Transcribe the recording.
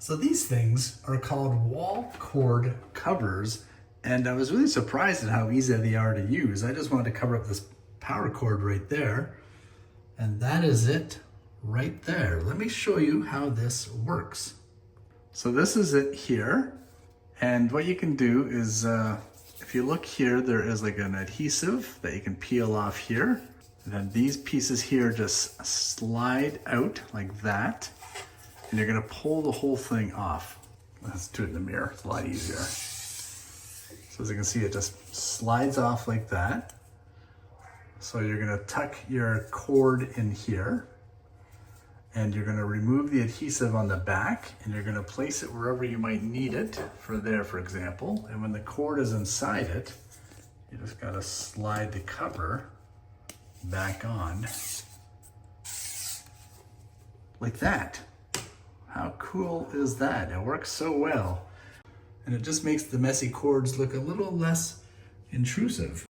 So these things are called wall cord covers, and I was really surprised at how easy they are to use. I just wanted to cover up this power cord right there, and that is it right there. Let me show you how this works. So this is it here, and what you can do is, if you look here, there is like an adhesive that you can peel off here, and then these pieces here just slide out like that. And you're gonna pull the whole thing off. Let's do it in the mirror, it's a lot easier. So as you can see, it just slides off like that. So you're gonna tuck your cord in here, and you're gonna remove the adhesive on the back, and you're gonna place it wherever you might need it, for there, for example. And when the cord is inside it, you just gotta slide the cover back on, like that. How cool is that? It works so well. And it just makes the messy cords look a little less intrusive.